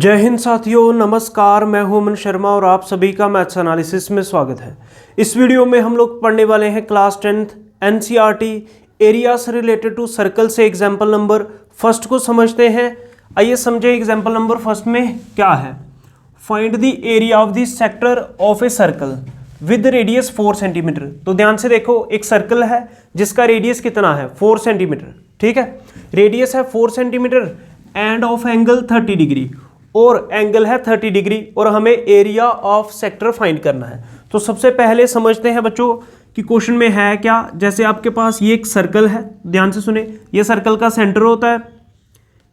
जय हिंद साथियों, नमस्कार। मैं हूं अमन शर्मा और आप सभी का मैथ्स एनालिसिस में स्वागत है। इस वीडियो में हम लोग पढ़ने वाले हैं क्लास 10th एनसीईआरटी एरिया से रिलेटेड टू सर्कल से एग्जाम्पल नंबर फर्स्ट को समझते हैं। आइए समझे एग्जाम्पल नंबर फर्स्ट में क्या है। Find the area of the sector of a circle with radius 4 centimetre. तो ध्यान से देखो, एक सर्कल है जिसका रेडियस कितना है 4 सेंटीमीटर। ठीक है, रेडियस है 4 centimetre end of angle 30 degree और एंगल है 30 डिग्री और हमें एरिया ऑफ सेक्टर फाइंड करना है। तो सबसे पहले समझते हैं बच्चों कि क्वेश्चन में है क्या। जैसे आपके पास ये एक सर्कल है, ध्यान से सुने, ये सर्कल का सेंटर होता है,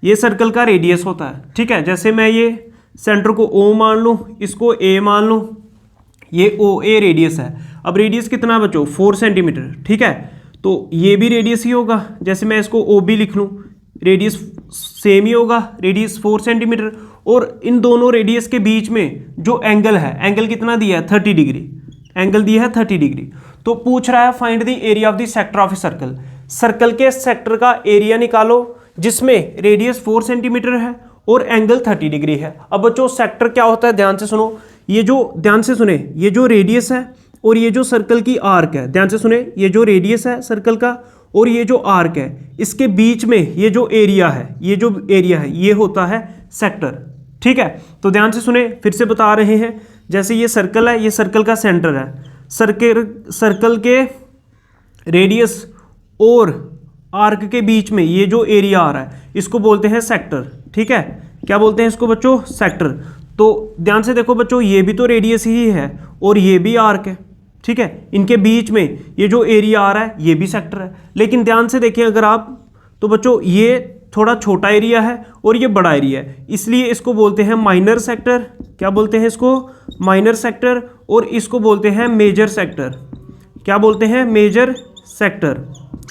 ये सर्कल का रेडियस होता है। ठीक है, जैसे मैं ये सेंटर को O मान लूँ, इसको A मान लूँ, ये OA रेडियस है। अब रेडियस कितना है बच्चों 4 सेंटीमीटर। ठीक है, तो ये भी रेडियस ही होगा। जैसे मैं इसको OB लिख लूँ, रेडियस सेम ही होगा, रेडियस 4 सेंटीमीटर। और इन दोनों रेडियस के बीच में जो एंगल है, एंगल कितना दिया है 30 डिग्री, एंगल दिया है 30 डिग्री। तो पूछ रहा है find the area of the sector of a circle. Circle के सेक्टर का एरिया निकालो जिसमें रेडियस 4 सेंटीमीटर है और एंगल 30 डिग्री है। अब बच्चों सेक्टर क्या होता है, ध्यान से सुनो, ये जो ध्यान से सुने, ये जो रेडियस है और ये जो सर्कल की आर्क है, ध्यान से सुने, ये जो रेडियस है सर्कल का और ये जो आर्क है, इसके बीच में ये जो एरिया है, ये जो एरिया है, ये होता है सेक्टर। ठीक है, तो ध्यान से सुने, फिर से बता रहे हैं। जैसे ये सर्कल है, ये सर्कल का सेंटर है, सर्कल के रेडियस और आर्क के बीच में ये जो एरिया आ रहा है, इसको बोलते हैं सेक्टर। ठीक है, क्या बोलते हैं इसको बच्चों, सेक्टर। तो ध्यान से देखो बच्चों, ये भी तो रेडियस ही है और ये भी आर्क है। ठीक है, इनके बीच में ये जो एरिया आ रहा है ये भी सेक्टर है। लेकिन ध्यान से देखें अगर आप, तो बच्चों ये थोड़ा छोटा एरिया है और ये बड़ा एरिया है, इसलिए इसको बोलते हैं माइनर सेक्टर। क्या बोलते हैं इसको, माइनर सेक्टर। और इसको बोलते हैं मेजर सेक्टर। क्या बोलते हैं, मेजर सेक्टर।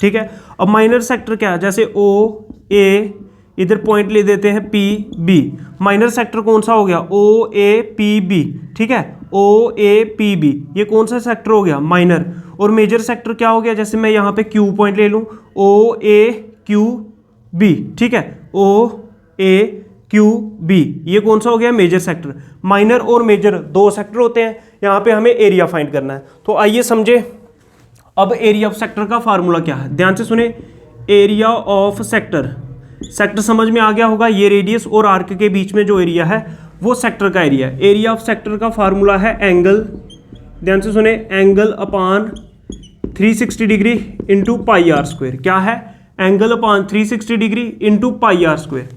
ठीक है, अब माइनर सेक्टर क्या है, जैसे OA, इधर पॉइंट ले देते हैं PB। माइनर सेक्टर कौन सा हो गया, OAPB। ठीक है, OAPB ये कौन सा सेक्टर हो गया, माइनर। और मेजर सेक्टर क्या हो गया, जैसे मैं यहाँ पे Q पॉइंट ले लूँ, OAQB। ठीक है, OAQB ये कौन सा हो गया, मेजर सेक्टर। माइनर और मेजर दो सेक्टर होते हैं, यहाँ पे हमें एरिया फाइंड करना है। तो आइए समझे अब एरिया ऑफ सेक्टर का फार्मूला क्या है। ध्यान से सुने, एरिया ऑफ सेक्टर, सेक्टर समझ में आ गया होगा, ये रेडियस और आर्क के बीच में जो एरिया है वो सेक्टर का एरिया है। एरिया ऑफ सेक्टर का फार्मूला है एंगल, ध्यान से सुने, angle upon 360 degree into pi are square. क्या है, angle upon 360 degree into pi are square.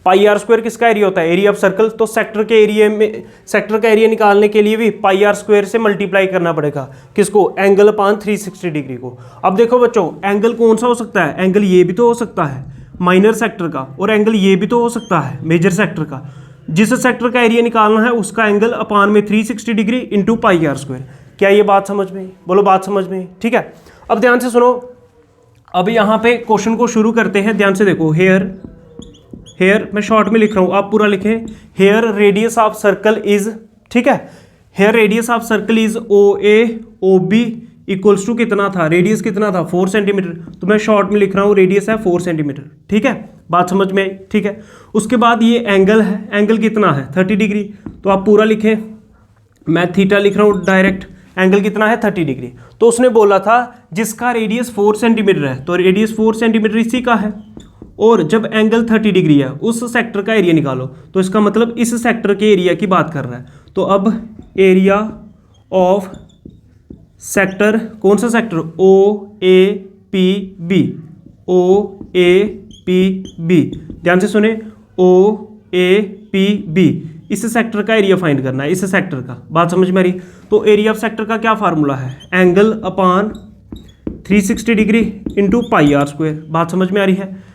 Pi are square किसका एरिया होता है, एरिया ऑफ सर्कल। तो सेक्टर के एरिया में, सेक्टर का एरिया निकालने के लिए भी पाई आर स्क्वायर से मल्टीप्लाई करना पड़ेगा, किसको, एंगल अपान 360 डिग्री को। अब देखो बच्चों, एंगल कौन सा हो सकता है, एंगल ये भी तो हो सकता है माइनर सेक्टर का, और एंगल ये भी तो हो सकता है मेजर सेक्टर का। जिस सेक्टर का एरिया निकालना है उसका एंगल अपान में 360 degree into pi are square. क्या ये बात समझ में, बोलो बात समझ में। ठीक है, अब ध्यान से सुनो, अब यहाँ पे क्वेश्चन को शुरू करते हैं। ध्यान से देखो, हेयर मैं शॉर्ट में लिख रहा हूँ, आप पूरा लिखें। Here radius of circle is, ठीक है, here radius of circle is OAOB equals to कितना था, रेडियस कितना था 4 सेंटीमीटर। तो मैं शॉर्ट में लिख रहा हूँ, रेडियस है 4 सेंटीमीटर। ठीक है, बात समझ में आई। ठीक है, उसके बाद ये एंगल है, एंगल कितना है 30 डिग्री। तो आप पूरा लिखें, मैं थीटा लिख रहा हूँ डायरेक्ट, एंगल कितना है 30 डिग्री। तो उसने बोला था जिसका रेडियस 4 सेंटीमीटर है, तो रेडियस 4 सेंटीमीटर इसी का है, और जब एंगल 30 डिग्री है उस सेक्टर का एरिया निकालो। तो इसका मतलब इस सेक्टर के एरिया की बात कर रहा है। तो अब एरिया ऑफ सेक्टर, कौन सा सेक्टर, OAPB, OAPB। ध्यान से सुने, OAPB इस सेक्टर का एरिया फाइंड करना है, इस सेक्टर का। बात समझ में आ रही। तो एरिया ऑफ सेक्टर का क्या फार्मूला है, angle upon 360 degree into pi are square. बात समझ में आ रही है।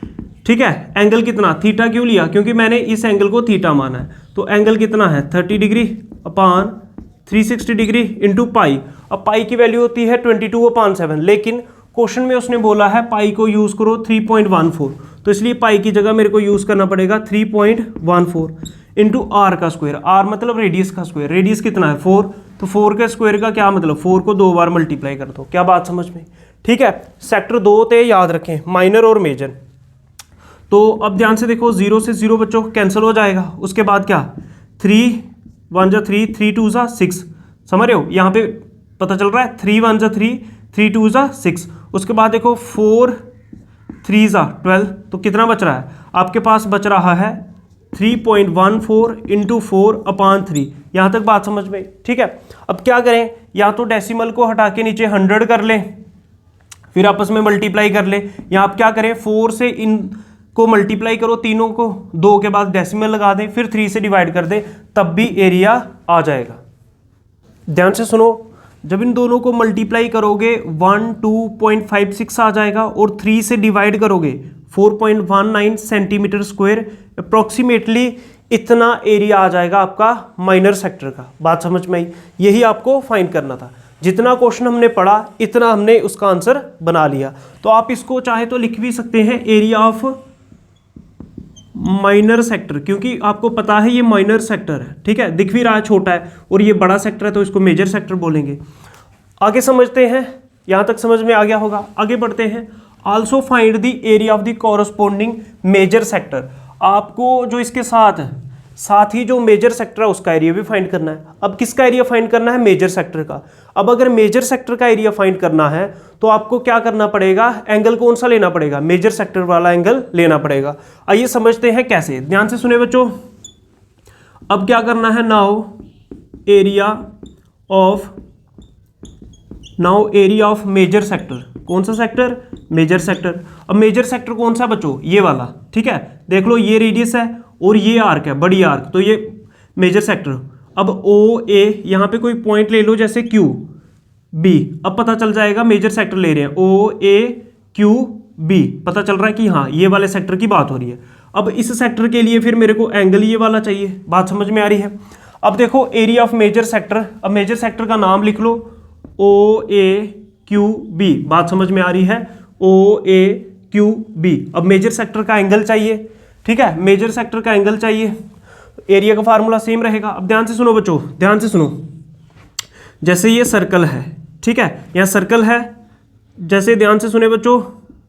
ठीक है, एंगल कितना, थीटा क्यों लिया, क्योंकि मैंने इस एंगल को थीटा माना है। तो एंगल कितना है 30 डिग्री अपान 360 डिग्री इंटू पाई। अब पाई की वैल्यू होती है 22/7, लेकिन क्वेश्चन में उसने बोला है पाई को यूज करो 3.14, तो इसलिए पाई की जगह मेरे को यूज करना पड़ेगा 3.14 इंटू आर का स्क्वायर। आर मतलब रेडियस का स्क्वायर, रेडियस कितना है 4, तो 4 के स्क्वायर का क्या मतलब, 4 को 2 बार मल्टीप्लाई कर दो। क्या बात समझ में। ठीक है, सेक्टर 2 थे याद रखें, माइनर और मेजर। तो अब ध्यान से देखो, 0 से 0 बच्चों कैंसिल हो जाएगा। उसके बाद क्या, 3 1 जा 3, 3 2 जा 6, समझ रहे हो, यहाँ पे पता चल रहा है 3 1 जा 3, 3 2 जा 6। उसके बाद देखो 4 3 जा 12, तो कितना बच रहा है आपके पास, बच रहा है 3.14 इंटू 4/3। यहाँ तक बात समझ में, ठीक है। अब क्या करें, या तो डेसिमल को हटा के नीचे 100 कर लें, फिर आपस में मल्टीप्लाई कर लें, या आप क्या करें 4 से इन को मल्टीप्लाई करो तीनों को, 2 के बाद डेसिमल लगा दें, फिर 3 से डिवाइड कर दें, तब भी एरिया आ जाएगा। ध्यान से सुनो, जब इन दोनों को मल्टीप्लाई करोगे 12.56 आ जाएगा, और 3 से डिवाइड करोगे 4.19 सेंटीमीटर स्क्वायर, अप्रोक्सीमेटली इतना एरिया आ जाएगा आपका माइनर सेक्टर का। बात समझ में आई, यही आपको फाइंड करना था। जितना क्वेश्चन हमने पढ़ा इतना हमने उसका आंसर बना लिया। तो आप इसको चाहे तो लिख भी सकते हैं एरिया ऑफ माइनर सेक्टर, क्योंकि आपको पता है ये माइनर सेक्टर है, ठीक है, दिख भी रहा है छोटा है, और ये बड़ा सेक्टर है तो इसको मेजर सेक्टर बोलेंगे। आगे समझते हैं, यहां तक समझ में आ गया होगा। आगे बढ़ते हैं। Also find the area of the corresponding major sector. आपको जो इसके साथ ही जो मेजर सेक्टर है उसका एरिया भी फाइंड करना है। अब किसका एरिया फाइंड करना है, मेजर सेक्टर का। अब अगर मेजर सेक्टर का एरिया फाइंड करना है तो आपको क्या करना पड़ेगा, एंगल कौन सा लेना पड़ेगा, मेजर सेक्टर वाला एंगल लेना पड़ेगा। आइए समझते हैं कैसे, ध्यान से सुने बच्चों। अब क्या करना है, now area of major sector. कौन सा सेक्टर, मेजर सेक्टर। अब मेजर सेक्टर कौन सा बच्चों, ये वाला, ठीक है, देख लो ये रेडियस है और ये आर्क है, बड़ी आर्क, तो ये मेजर सेक्टर। अब ओ ए, यहाँ पे कोई पॉइंट ले लो जैसे क्यू बी, अब पता चल जाएगा मेजर सेक्टर ले रहे हैं, ओ ए क्यू बी, पता चल रहा है कि हाँ ये वाले सेक्टर की बात हो रही है। अब इस सेक्टर के लिए फिर मेरे को एंगल ये वाला चाहिए। बात समझ में आ रही है। अब देखो एरिया ऑफ मेजर सेक्टर, अब मेजर सेक्टर का नाम लिख लो, ओ ए क्यू बी। बात समझ में आ रही है, ओ ए क्यू बी। अब मेजर सेक्टर का एंगल चाहिए, ठीक है, मेजर सेक्टर का एंगल चाहिए, एरिया का फार्मूला सेम रहेगा। अब ध्यान से सुनो बच्चों, ध्यान से सुनो, जैसे ये सर्कल है, ठीक है, यहाँ सर्कल है, जैसे ध्यान से सुने बच्चों,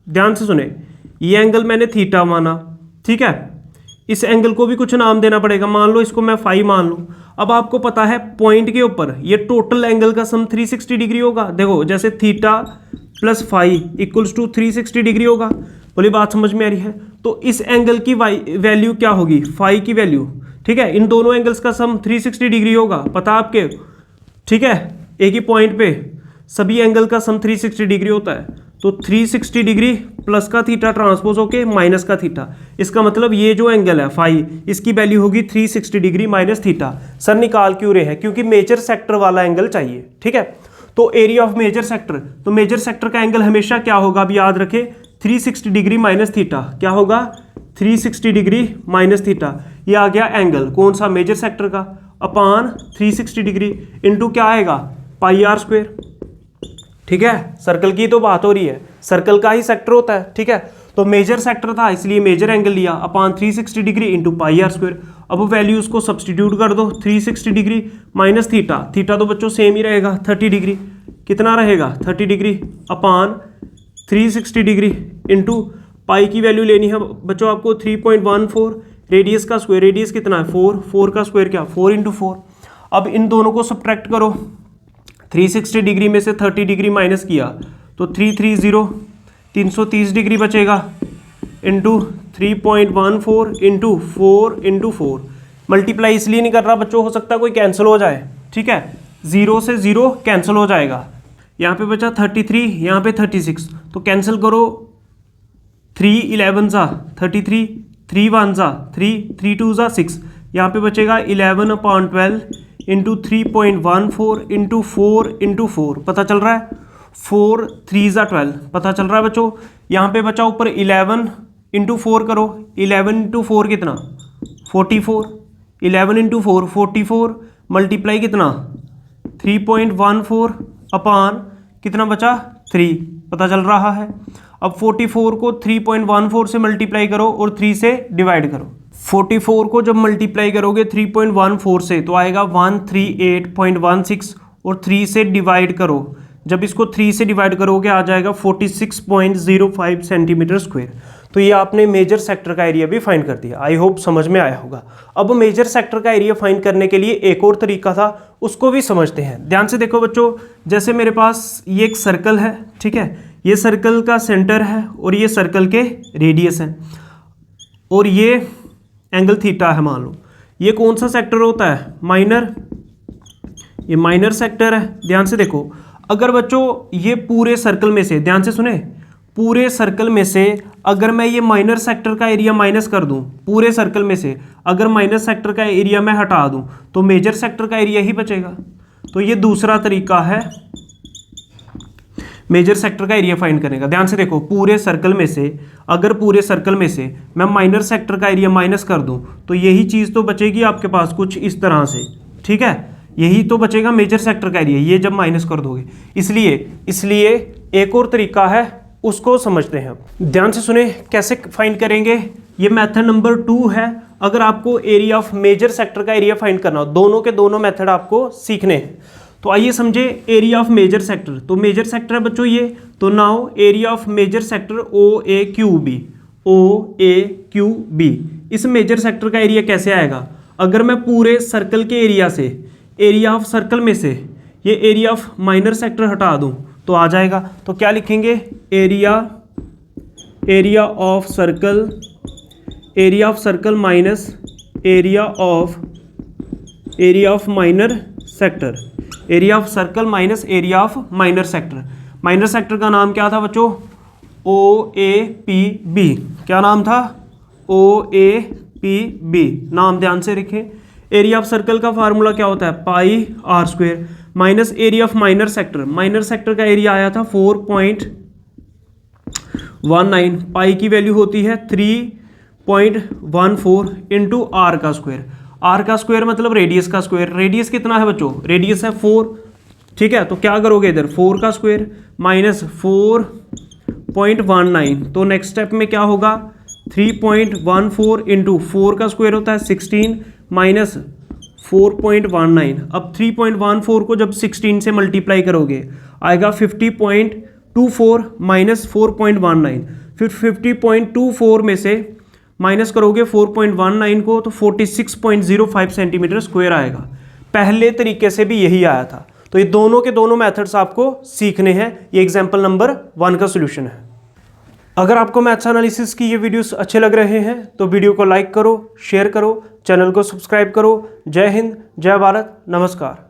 ध्यान से सुने, ये एंगल मैंने थीटा माना, ठीक है, इस एंगल को भी कुछ नाम देना पड़ेगा, मान लो इसको मैं फाई मान लूँ। अब आपको पता है पॉइंट के ऊपर ये टोटल एंगल का सम 360 डिग्री होगा। देखो जैसे theta plus phi equals to 360 degree होगा। बोली बात समझ में आ रही है। तो इस एंगल की वैल्यू क्या होगी, फाई की वैल्यू, ठीक है, इन दोनों एंगल्स का सम 360 डिग्री होगा, पता आपके, ठीक है, एक ही पॉइंट पे सभी एंगल का सम 360 डिग्री होता है। तो 360 डिग्री प्लस का थीटा ट्रांसपोज होके माइनस का थीटा, इसका मतलब ये जो एंगल है फाई, इसकी वैल्यू होगी 360 डिग्री माइनस थीटा। सर निकाल क्यों रहे हैं, क्योंकि मेजर सेक्टर वाला एंगल चाहिए, ठीक है। तो एरिया ऑफ मेजर सेक्टर, तो मेजर सेक्टर का एंगल हमेशा क्या होगा, अब याद रखें 360 डिग्री माइनस थीटा। क्या होगा, 360 डिग्री माइनस थीटा। ये आ गया एंगल कौन सा, मेजर सेक्टर का, अपान 360 डिग्री इंटू क्या आएगा, पाई आर स्क्वायर, ठीक है। सर्कल की तो बात हो रही है, सर्कल का ही सेक्टर होता है, ठीक है। तो मेजर सेक्टर था इसलिए मेजर एंगल लिया, upon 360 degree into pi are square. अब वैल्यूज को सब्सटीट्यूट कर दो, 360 डिग्री माइनस थीटा, थीटा तो बच्चों सेम ही रहेगा 30 डिग्री, कितना रहेगा 30 डिग्री अपान 360 डिग्री इंटू पाई की वैल्यू लेनी है बच्चों आपको 3.14, रेडियस का स्क्वायर, रेडियस कितना है 4, 4 का स्क्वायर क्या 4 इंटू 4। अब इन दोनों को सब्ट्रैक्ट करो, 360 डिग्री में से 30 डिग्री माइनस किया तो 330 डिग्री बचेगा इंटू 3.14 इंटू 4 मल्टीप्लाई इसलिए नहीं कर रहा बच्चों, हो सकता है कोई कैंसिल हो जाए, ठीक है, 0 से 0 कैंसिल हो जाएगा। यहाँ पे बचा 33, यहाँ पे 36, तो कैंसिल करो, 3 11 ज़ा 33, 3 1 ज़ा 3, 3 2 ज़ा 6, यहाँ पे बचेगा 11/12 इंटू 3.14 इंटू 4 पता चल रहा है, 4 3 ज़ा 12 पता चल रहा है बच्चों। यहाँ पे बचा ऊपर 11 इंटू 4 करो, 11 इंटू 4 कितना 44, 11 इंटू 4 44 मल्टीप्लाई कितना 3.14 अपान कितना बचा 3 पता चल रहा है। अब 44 को 3.14 से मल्टीप्लाई करो और 3 से डिवाइड करो। 44 को जब मल्टीप्लाई करोगे 3.14 से तो आएगा 138.16 और 3 से डिवाइड करो, जब इसको 3 से डिवाइड करोगे आ जाएगा 46.05 सेंटीमीटर स्क्वायर। तो ये आपने मेजर सेक्टर का एरिया भी फाइंड कर दिया। आई होप समझ में आया होगा। अब मेजर सेक्टर का एरिया फाइंड करने के लिए एक और तरीका था, उसको भी समझते हैं। ध्यान से देखो बच्चों, जैसे मेरे पास ये एक सर्कल है, ठीक है, ये सर्कल का सेंटर है और ये सर्कल के रेडियस है और ये एंगल थीटा है। मान लो ये कौन सा सेक्टर होता है? माइनर। ये माइनर सेक्टर है। ध्यान से देखो, अगर बच्चों ये पूरे सर्कल में से, ध्यान से सुने, पूरे सर्कल में से अगर मैं ये माइनर सेक्टर का एरिया माइनस कर दूं, पूरे सर्कल में से अगर माइनर सेक्टर का एरिया मैं हटा दूं तो मेजर सेक्टर का एरिया ही बचेगा। तो ये दूसरा तरीका है मेजर सेक्टर का एरिया फाइंड करने का। ध्यान से देखो, पूरे सर्कल में से अगर पूरे सर्कल में से मैं माइनर सेक्टर का एरिया माइनस कर दूं तो यही चीज़ तो बचेगी आपके पास कुछ इस तरह से, ठीक है, यही तो बचेगा मेजर सेक्टर का एरिया, ये जब माइनस कर दोगे। इसलिए एक और तरीका है, उसको समझते हैं। ध्यान से सुने कैसे फाइंड करेंगे। ये मेथड नंबर 2 है। अगर आपको एरिया ऑफ मेजर सेक्टर का एरिया फाइंड करना हो, दोनों के दोनों मेथड आपको सीखने हैं। तो आइए समझे एरिया ऑफ मेजर सेक्टर। तो मेजर सेक्टर है बच्चों ये, तो now area of major sector OAQB, OAQB। इस मेजर सेक्टर का एरिया कैसे आएगा? अगर मैं पूरे सर्कल के एरिया से, एरिया ऑफ सर्कल में से ये एरिया ऑफ माइनर सेक्टर हटा दूं तो आ जाएगा। तो क्या लिखेंगे? Area of circle minus area of minor sector, area of circle minus area of minor sector. Minor sector का नाम क्या था बच्चों? OAPB। क्या नाम था? OAPB। नाम ध्यान से रखें। एरिया ऑफ सर्कल का फार्मूला क्या होता है? Pi are square minus area of minor sector. Minor sector का एरिया आया था 4.19, पाई की वैल्यू होती है 3.14 इंटू आर का स्क्वायर। आर का स्क्वायर मतलब रेडियस का स्क्वायर। रेडियस कितना है बच्चों? रेडियस है 4, ठीक है। तो क्या करोगे इधर? 4 का स्क्वायर माइनस 4.19। तो नेक्स्ट स्टेप में क्या होगा? 3.14 इंटू 4 का स्क्वायर होता है 16 माइनस 4.19। अब 3.14 को जब 16 से मल्टीप्लाई करोगे आएगा 50.24 माइनस 4.19। फिर 50.24 में से माइनस करोगे 4.19 को तो 46.05 सेंटीमीटर स्क्वायर आएगा। पहले तरीके से भी यही आया था। तो ये दोनों के दोनों मेथड्स आपको सीखने हैं। ये एग्जाम्पल नंबर 1 का सोल्यूशन है। अगर आपको मैथ्स एनालिसिस की ये वीडियोस अच्छे लग रहे हैं तो वीडियो को लाइक करो, शेयर करो, चैनल को सब्सक्राइब करो। जय हिंद, जय भारत, नमस्कार।